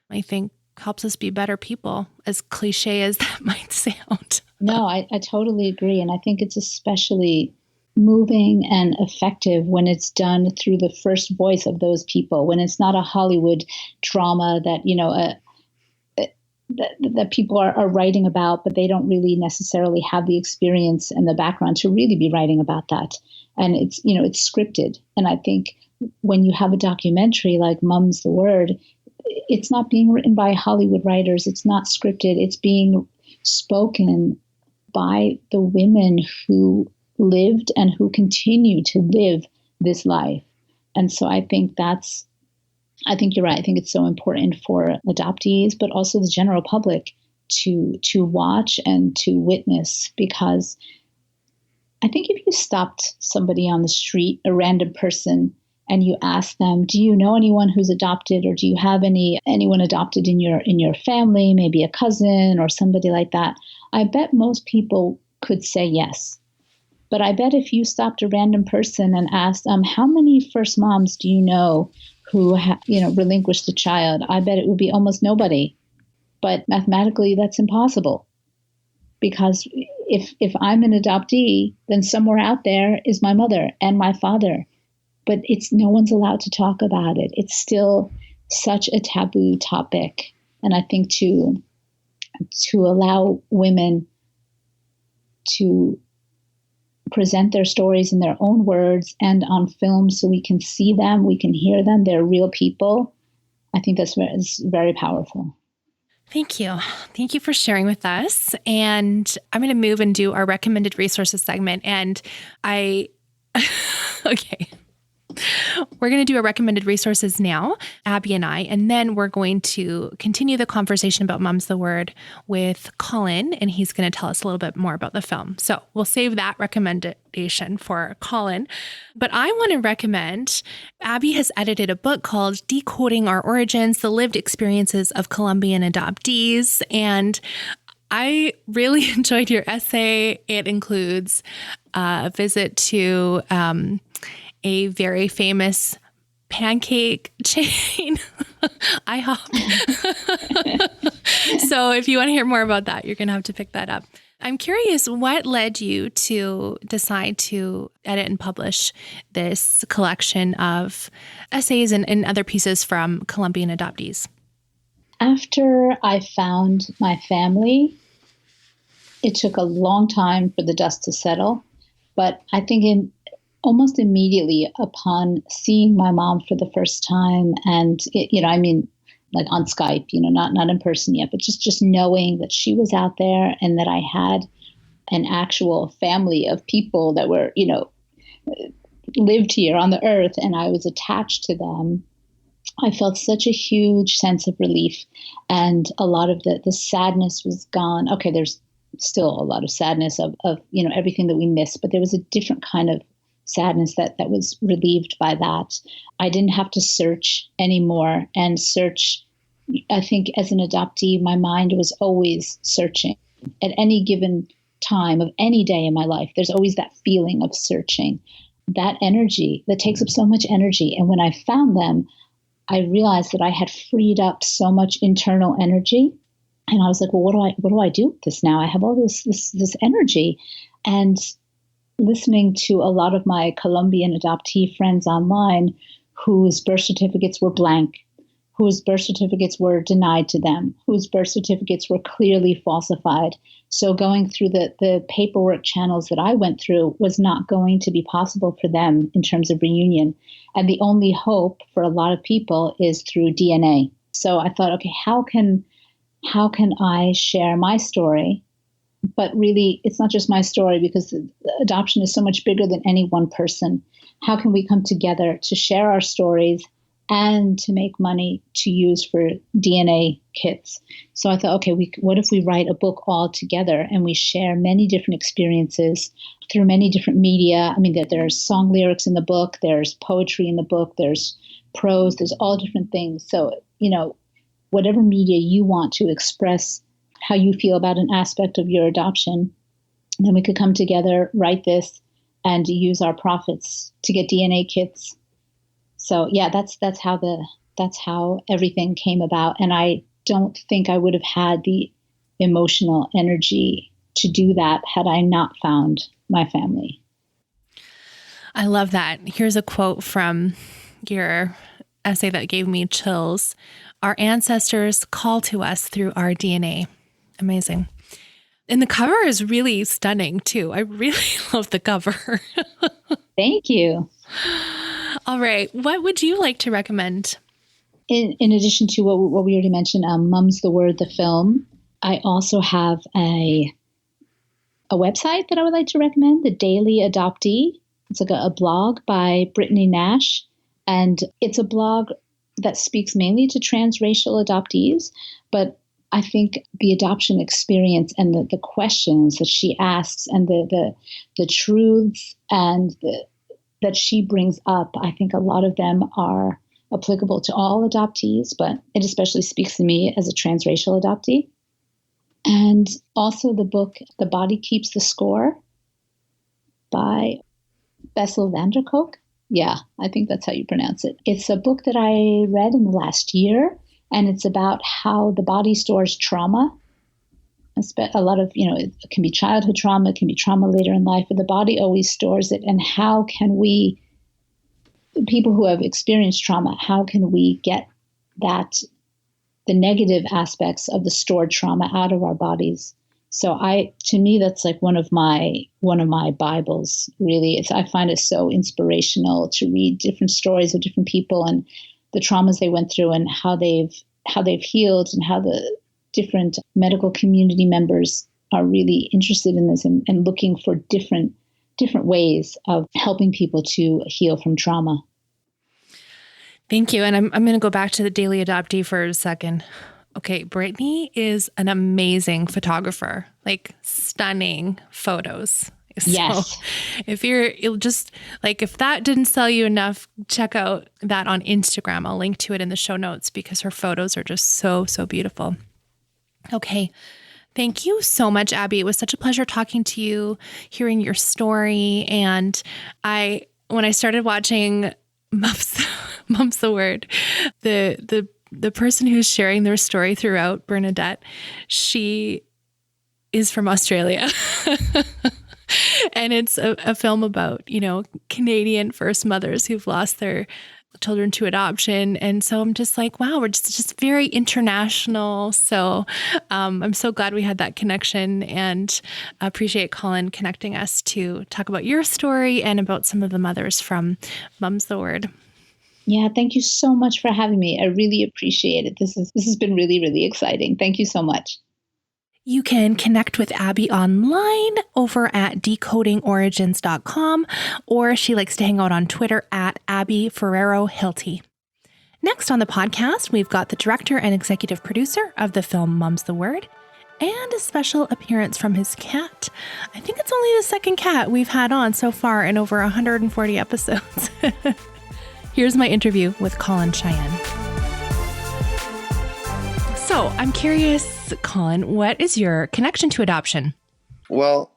I think helps us be better people, as cliche as that might sound. No, I totally agree. And I think it's especially moving and effective when it's done through the first voice of those people, when it's not a Hollywood drama that, that people are writing about, but they don't really necessarily have the experience and the background to really be writing about that. And it's, it's scripted. And I think when you have a documentary like Mum's the Word, it's not being written by Hollywood writers. It's not scripted. It's being spoken by the women who lived and who continue to live this life. And so I think you're right. I think it's so important for adoptees, but also the general public to watch and to witness, because I think if you stopped somebody on the street, a random person, and you ask them, do you know anyone who's adopted, or do you have anyone adopted in your family, maybe a cousin or somebody like that, I bet most people could say yes. But I bet if you stopped a random person and asked, how many first moms do you know who relinquished the child, I bet it would be almost nobody. But mathematically, that's impossible. Because if I'm an adoptee, then somewhere out there is my mother and my father. But no one's allowed to talk about it. It's still such a taboo topic. And I think to allow women to present their stories in their own words and on film so we can see them, we can hear them, they're real people, I think that's very powerful. Thank you. Thank you for sharing with us. And I'm going to move and do our recommended resources segment. And okay. We're going to do our recommended resources now, Abby and I, and then we're going to continue the conversation about Mum's the Word with Colin, and he's going to tell us a little bit more about the film. So we'll save that recommendation for Colin. But I want to recommend, Abby has edited a book called Decoding Our Origins, The Lived Experiences of Colombian Adoptees. And I really enjoyed your essay. It includes a visit to a very famous pancake chain, IHOP. So if you want to hear more about that, you're going to have to pick that up. I'm curious, what led you to decide to edit and publish this collection of essays and other pieces from Colombian adoptees? After I found my family, it took a long time for the dust to settle. But I think almost immediately upon seeing my mom for the first time, and like on Skype, not in person yet, but just knowing that she was out there and that I had an actual family of people that were, lived here on the earth, and I was attached to them, I felt such a huge sense of relief, and a lot of the sadness was gone. Okay, there's still a lot of sadness of everything that we miss, but there was a different kind of sadness that was relieved by that. I didn't have to search anymore, and search, I think as an adoptee, my mind was always searching. At any given time of any day in my life, there's always that feeling of searching, that energy that takes up so much energy. And when I found them, I realized that I had freed up so much internal energy. And I was like, well, what do I do with this now? I have all this energy. And listening to a lot of my Colombian adoptee friends online whose birth certificates were blank, whose birth certificates were denied to them, whose birth certificates were clearly falsified. So going through the paperwork channels that I went through was not going to be possible for them in terms of reunion. And the only hope for a lot of people is through DNA. So I thought, okay, how can I share my story? But really, it's not just my story, because adoption is so much bigger than any one person. How can we come together to share our stories and to make money to use for DNA kits? So I thought, okay, what if we write a book all together and we share many different experiences through many different media? I mean, there's song lyrics in the book, there's poetry in the book, there's prose, there's all different things. So, whatever media you want to express how you feel about an aspect of your adoption, then we could come together, write this, and use our profits to get DNA kits. So yeah, that's how everything came about. And I don't think I would have had the emotional energy to do that had I not found my family. I love that. Here's a quote from your essay that gave me chills. Our ancestors call to us through our DNA. Amazing. And the cover is really stunning too. I really love the cover. Thank you. All right. What would you like to recommend? In addition to what we already mentioned, Mum's the Word, the film, I also have a website that I would like to recommend, The Daily Adoptee. It's like a blog by Brittany Nash. And it's a blog that speaks mainly to transracial adoptees, but I think the adoption experience and the questions that she asks and the truths and that she brings up, I think a lot of them are applicable to all adoptees, but it especially speaks to me as a transracial adoptee. And also the book, The Body Keeps the Score by Bessel van der Kolk. Yeah, I think that's how you pronounce it. It's a book that I read in the last year, and it's about how the body stores trauma. A lot of, it can be childhood trauma, it can be trauma later in life, but the body always stores it. And how can we, people who have experienced trauma, how can we get the negative aspects of the stored trauma out of our bodies? So to me, that's like one of my Bibles, really. I find it so inspirational to read different stories of different people and the traumas they went through and how they've healed, and how the different medical community members are really interested in this and looking for different ways of helping people to heal from trauma. Thank you. And I'm going to go back to the Daily Adoptee for a second. Okay, Brittany is an amazing photographer, like stunning photos. Yes. So if if that didn't sell you enough, check out that on Instagram. I'll link to it in the show notes because her photos are just so, so beautiful. Okay. Thank you so much, Abby. It was such a pleasure talking to you, hearing your story. And when I started watching Mum's the Word, the person who's sharing their story throughout, Bernadette, she is from Australia. And it's a film about, Canadian first mothers who've lost their children to adoption. And so I'm just like, wow, we're just very international. So I'm so glad we had that connection, and appreciate Colin connecting us to talk about your story and about some of the mothers from Mum's the Word. Yeah, thank you so much for having me. I really appreciate it. This has been really, really exciting. Thank you so much. You can connect with Abby online over at decodingorigins.com, or she likes to hang out on Twitter at Abby Forero-Hilty. Next on the podcast, we've got the director and executive producer of the film Mum's the Word, and a special appearance from his cat. I think it's only the second cat we've had on so far in over 140 episodes. Here's my interview with Colin Scheyen. So I'm curious, Colin, what is your connection to adoption? Well,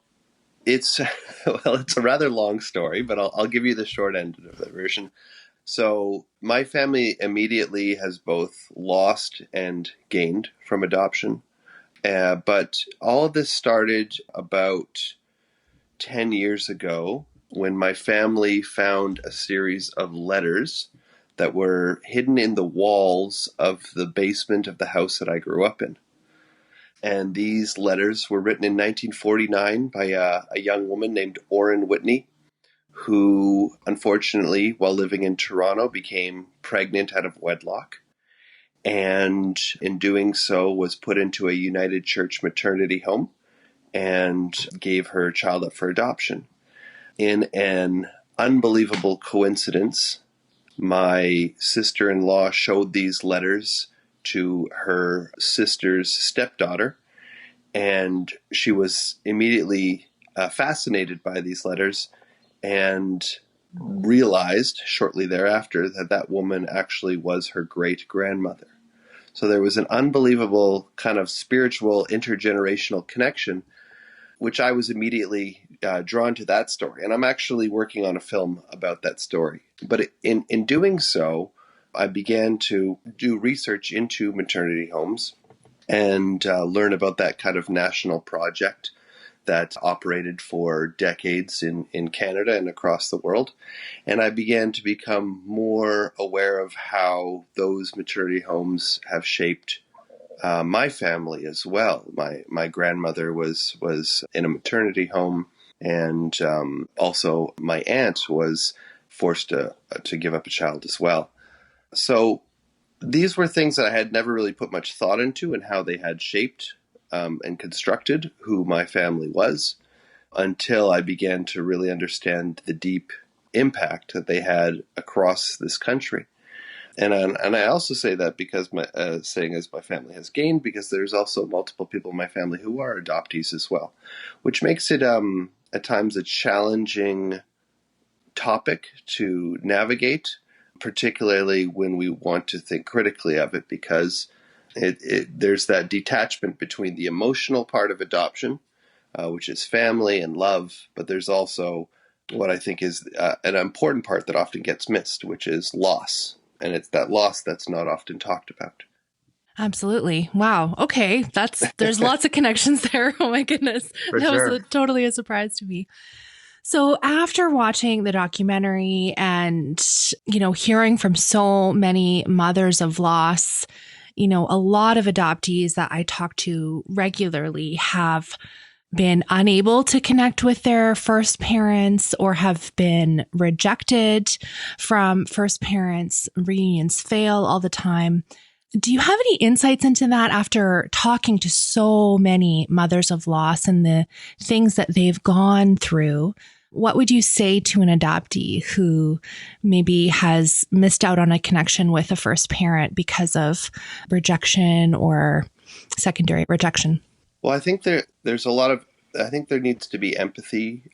it's a rather long story, but I'll give you the short end of the version. So my family immediately has both lost and gained from adoption. But all of this started about 10 years ago when my family found a series of letters that were hidden in the walls of the basement of the house that I grew up in. And these letters were written in 1949 by a young woman named Orrin Whitney, who unfortunately, while living in Toronto, became pregnant out of wedlock. And in doing so, was put into a United Church maternity home and gave her child up for adoption. In an unbelievable coincidence, my sister-in-law showed these letters to her sister's stepdaughter, and she was immediately fascinated by these letters and realized shortly thereafter that woman actually was her great-grandmother. So there was an unbelievable kind of spiritual intergenerational connection, which I was immediately drawn to that story. And I'm actually working on a film about that story. But in doing so, I began to do research into maternity homes and learn about that kind of national project that operated for decades in Canada and across the world. And I began to become more aware of how those maternity homes have shaped my family as well. My grandmother was in a maternity home, and also my aunt was forced to give up a child as well. So these were things that I had never really put much thought into, and how they had shaped and constructed who my family was, until I began to really understand the deep impact that they had across this country. And I also say that because saying as my family has gained, because there's also multiple people in my family who are adoptees as well, which makes it at times a challenging topic to navigate, particularly when we want to think critically of it, because there's that detachment between the emotional part of adoption, which is family and love, but there's also what I think is an important part that often gets missed, which is loss. And it's that loss that's not often talked about. Absolutely. Wow. Okay. There's lots of connections there. Oh my goodness. For That sure. was totally a surprise to me. So after watching the documentary and, hearing from so many mothers of loss, a lot of adoptees that I talk to regularly have been unable to connect with their first parents or have been rejected from first parents. Reunions fail all the time. Do you have any insights into that after talking to so many mothers of loss and the things that they've gone through? What would you say to an adoptee who maybe has missed out on a connection with a first parent because of rejection or secondary rejection? Well, I think there's I think there needs to be empathy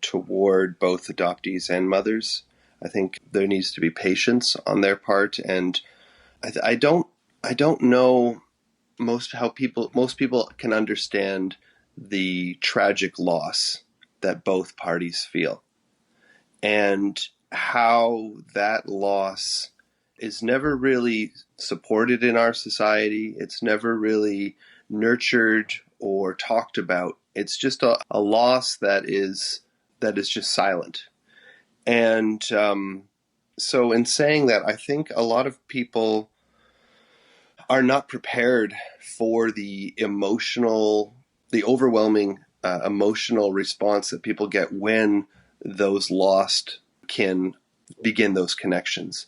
toward both adoptees and mothers. I think there needs to be patience on their part. And I don't know most people can understand the tragic loss that both parties feel and how that loss is never really supported in our society. It's never really nurtured or talked about. It's just a loss that is just silent. And so in saying that, I think a lot of people are not prepared for the overwhelming emotional response that people get when those lost can begin those connections.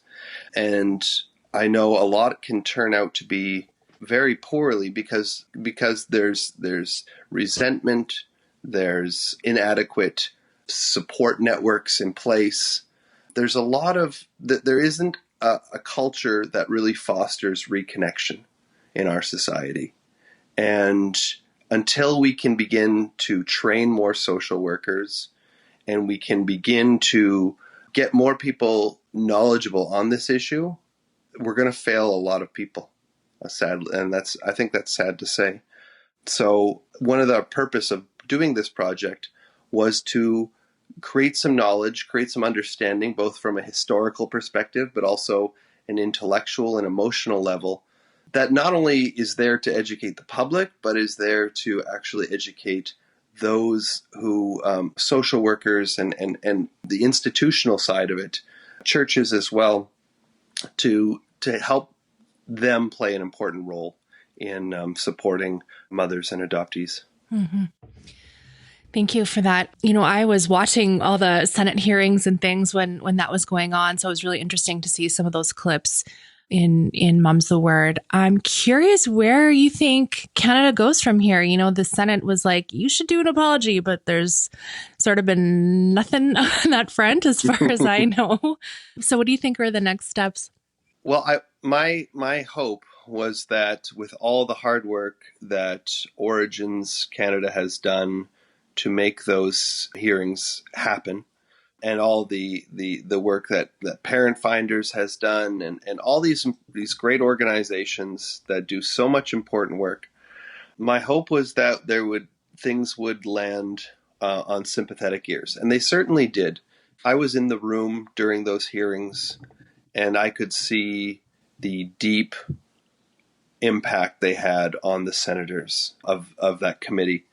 And I know a lot can turn out to be very poorly because there's resentment, there's inadequate support networks in place. There's a lot of there isn't a culture that really fosters reconnection in our society. And until we can begin to train more social workers and we can begin to get more people knowledgeable on this issue, we're going to fail a lot of people. Sadly, and I think that's sad to say. So one of the purpose of doing this project was to create some knowledge, create some understanding, both from a historical perspective, but also an intellectual and emotional level, that not only is there to educate the public, but is there to actually educate those who, social workers and the institutional side of it, churches as well, to help them play an important role in supporting mothers and adoptees. Mm-hmm. Thank you for that. I was watching all the Senate hearings and things when that was going on. So it was really interesting to see some of those clips in Mom's the Word. I'm curious where you think Canada goes from here. The Senate was like, you should do an apology, but there's sort of been nothing on that front as far as I know. So what do you think are the next steps? Well, my hope was that with all the hard work that Origins Canada has done to make those hearings happen, and all the work that Parent Finders has done, and all these great organizations that do so much important work, my hope was that things would land on sympathetic ears, and they certainly did. I was in the room during those hearings, and I could see the deep impact they had on the senators of that committee.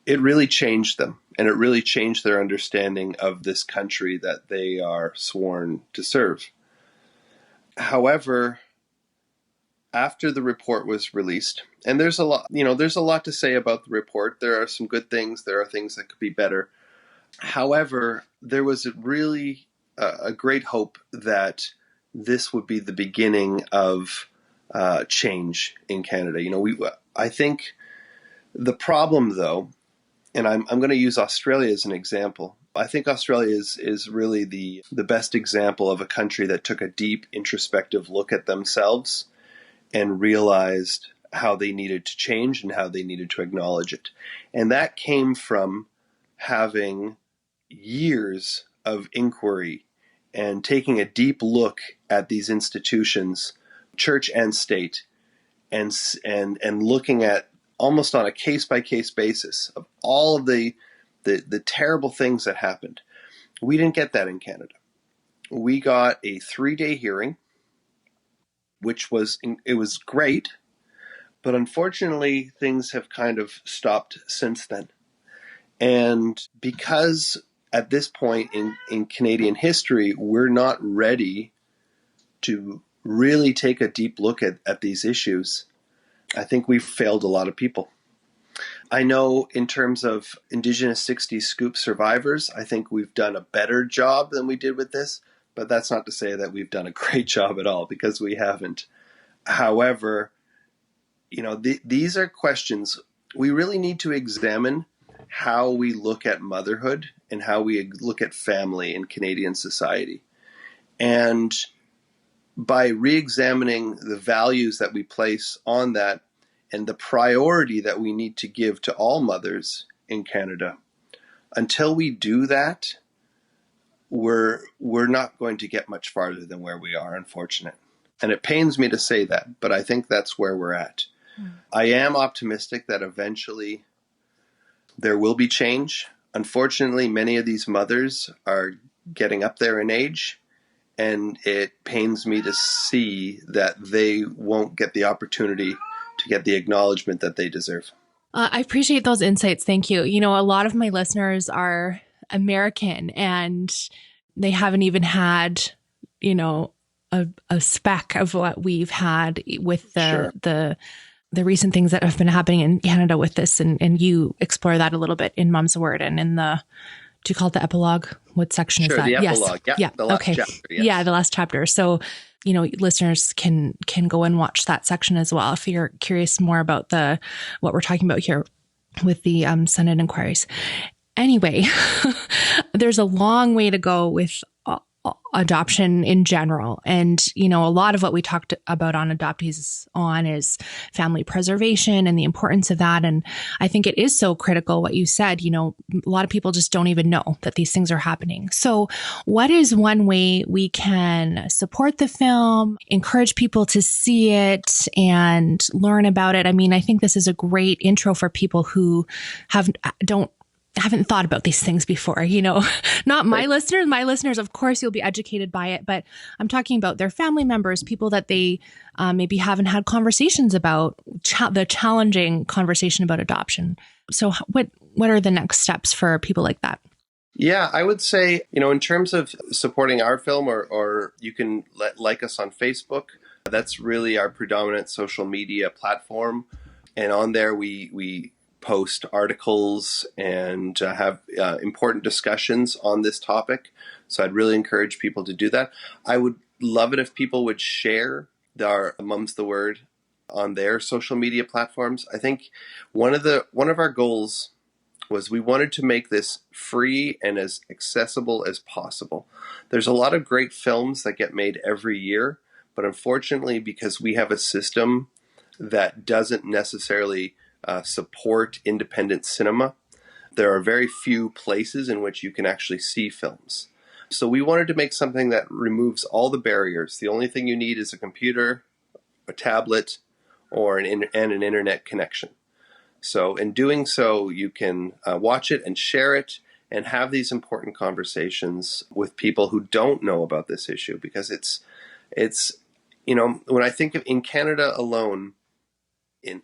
It really changed them, and it really changed their understanding of this country that they are sworn to serve. However, after the report was released, and there's a lot to say about the report. There are some good things. There are things that could be better. However, there was really a great hope that this would be the beginning of change in Canada. I think the problem, though, and I'm going to use Australia as an example. I think Australia is really the best example of a country that took a deep introspective look at themselves and realized how they needed to change and how they needed to acknowledge it. And that came from having years of inquiry and taking a deep look at these institutions, church and state, and looking at almost on a case-by-case basis of all of the terrible things that happened. We didn't get that in Canada. We got a 3-day hearing, which was great, but unfortunately things have kind of stopped since then. And because at this point in Canadian history, we're not ready to really take a deep look at these issues, I think we've failed a lot of people. I know in terms of Indigenous 60s scoop survivors, I think we've done a better job than we did with this, but that's not to say that we've done a great job at all, because we haven't. However, these are questions we really need to examine, how we look at motherhood and how we look at family in Canadian society. And by re-examining the values that we place on that and the priority that we need to give to all mothers in Canada, until we do that, we're not going to get much farther than where we are, unfortunately. And it pains me to say that, but I think that's where we're at. I am optimistic that eventually there will be change. Unfortunately, many of these mothers are getting up there in age, and it pains me to see that they won't get the opportunity to get the acknowledgement that they deserve. I appreciate those insights. Thank you. A lot of my listeners are American, and they haven't even had, a speck of what we've had with the recent things that have been happening in Canada with this. And you explore that a little bit in Mom's Word and in the, do you call it the epilogue? What section is that? The epilogue. Yes. Yeah. The last chapter. Yes. Yeah. The last chapter. So, listeners can go and watch that section as well, if you're curious more about what we're talking about here with the Senate inquiries. Anyway, there's a long way to go with adoption in general. And, a lot of what we talked about on Adoptees On is family preservation and the importance of that. And I think it is so critical what you said. A lot of people just don't even know that these things are happening. So what is one way we can support the film, encourage people to see it and learn about it? I mean, I think this is a great intro for people who haven't thought about these things before, not my listeners. My listeners, of course, you'll be educated by it, but I'm talking about their family members, people that they maybe haven't had conversations about, the challenging conversation about adoption. So what are the next steps for people like that? Yeah, I would say, in terms of supporting our film, or you can like us on Facebook. That's really our predominant social media platform. And on there, we post articles and have important discussions on this topic. So I'd really encourage people to do that. I would love it if people would share our Mum's the Word on their social media platforms. I think one of our goals was we wanted to make this free and as accessible as possible. There's a lot of great films that get made every year, but unfortunately, because we have a system that doesn't necessarily support independent cinema, there are very few places in which you can actually see films. So we wanted to make something that removes all the barriers. The only thing you need is a computer, a tablet, or an internet connection. So in doing so, you can watch it and share it and have these important conversations with people who don't know about this issue, because it's when I think of in Canada alone,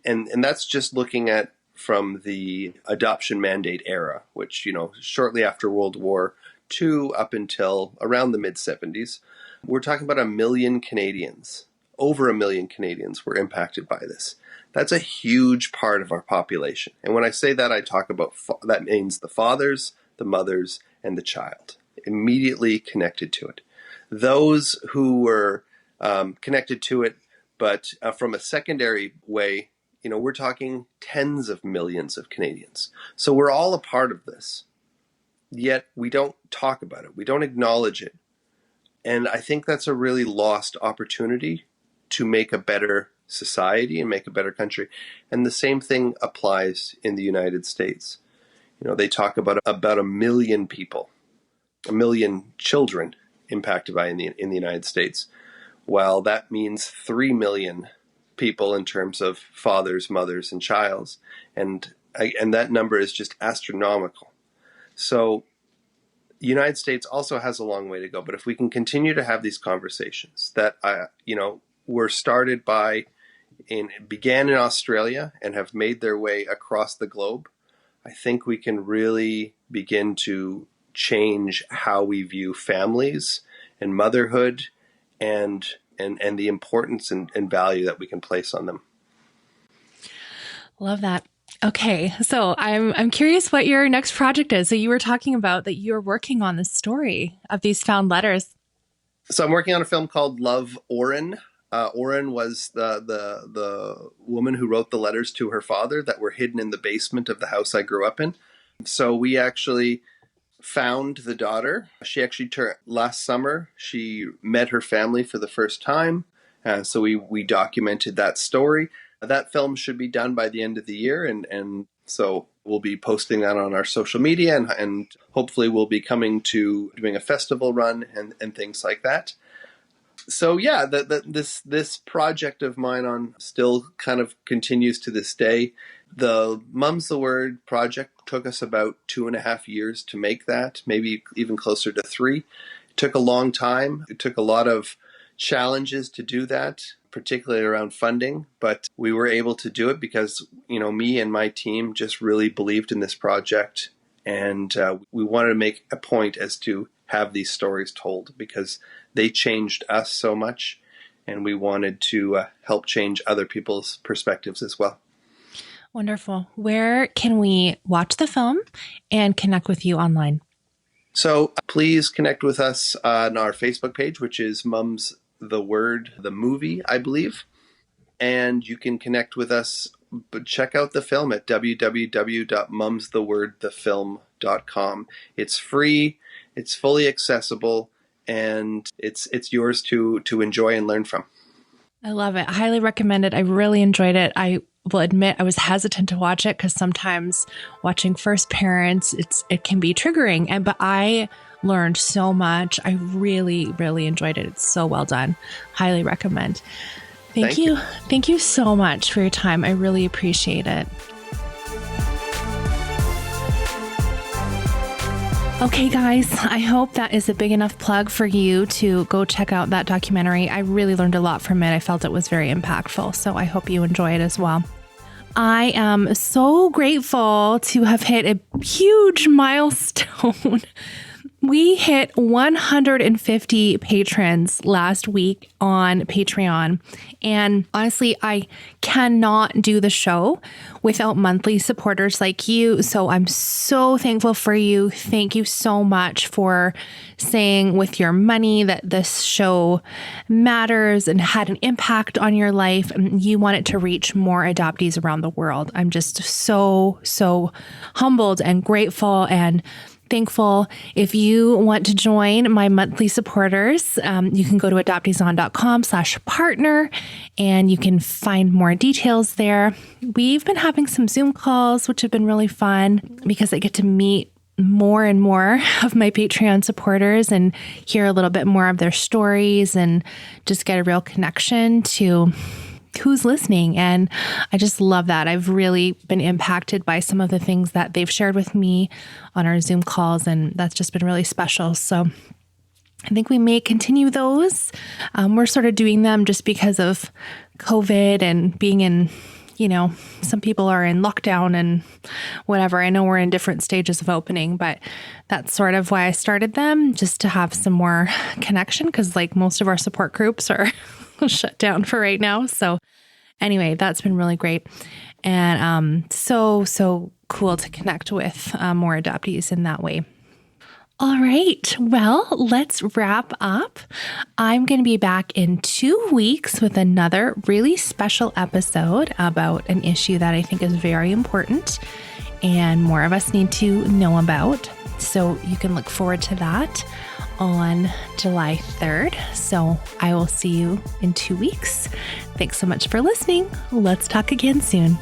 and that's just looking at from the adoption mandate era, which, shortly after World War II up until around the mid-70s, we're talking about 1 million Canadians. Over 1 million Canadians were impacted by this. That's a huge part of our population. And when I say that, I talk about, that means the fathers, the mothers, and the child, immediately connected to it. Those who were connected to it, but from a secondary way, we're talking tens of millions of Canadians. So we're all a part of this, yet we don't talk about it. We don't acknowledge it. And I think that's a really lost opportunity to make a better society and make a better country. And the same thing applies in the United States. They talk about 1 million people million children impacted by in the United States. Well, that means 3 million people in terms of fathers, mothers, and childs, and that number is just astronomical. So the United States also has a long way to go, but if we can continue to have these conversations that were started began in Australia and have made their way across the globe, I think we can really begin to change how we view families and motherhood and the importance and value that we can place on them. Love that. Okay, so I'm curious what your next project is. So you were talking about that you're working on the story of these found letters. So I'm working on a film called Love, Oren. Oren was the woman who wrote the letters to her father that were hidden in the basement of the house I grew up in. So we actually found the daughter. She actually last summer, she met her family for the first time. So we documented that story. That film should be done by the end of the year. And so we'll be posting that on our social media and hopefully we'll be coming to doing a festival run and things like that. So yeah, this project of mine on still kind of continues to this day. The Mum's the Word project took us about 2.5 years to make that, maybe even closer to 3. It took a long time. It took a lot of challenges to do that, particularly around funding, but we were able to do it because, me and my team just really believed in this project. And we wanted to make a point as to have these stories told because they changed us so much. And we wanted to help change other people's perspectives as well. Wonderful. Where can we watch the film and connect with you online? So please connect with us on our Facebook page, which is Mum's the Word, the movie, I believe. And you can connect with us, but check out the film at www.mumsthewordthefilm.com. It's free, it's fully accessible, and it's yours to enjoy and learn from. I love it. I highly recommend it. I really enjoyed it. I will admit I was hesitant to watch it because sometimes watching first parents, it can be triggering. But I learned so much. I really, really enjoyed it. It's so well done. Highly recommend. Thank you. Thank you so much for your time. I really appreciate it. Okay, guys, I hope that is a big enough plug for you to go check out that documentary. I really learned a lot from it. I felt it was very impactful, so I hope you enjoy it as well. I am so grateful to have hit a huge milestone. We hit 150 patrons last week on Patreon. And honestly, I cannot do the show without monthly supporters like you. So I'm so thankful for you. Thank you so much for saying with your money that this show matters and had an impact on your life. And you want it to reach more adoptees around the world. I'm just so humbled and grateful and thankful. If you want to join my monthly supporters, you can go to adopteeson.com/partner and you can find more details there. We've been having some Zoom calls, which have been really fun because I get to meet more and more of my Patreon supporters and hear a little bit more of their stories and just get a real connection to who's listening. And I just love that. I've really been impacted by some of the things that they've shared with me on our Zoom calls, and that's just been really special. So I think we may continue those. We're sort of doing them just because of COVID and being in, some people are in lockdown and whatever. I know we're in different stages of opening, but that's sort of why I started them, just to have some more connection, because like most of our support groups are shut down for right now. So anyway, that's been really great. And so cool to connect with more adoptees in that way. All right. Well, let's wrap up. I'm going to be back in 2 weeks with another really special episode about an issue that I think is very important and more of us need to know about. So you can look forward to that on July 3rd. So I will see you in 2 weeks. Thanks so much for listening. Let's talk again soon.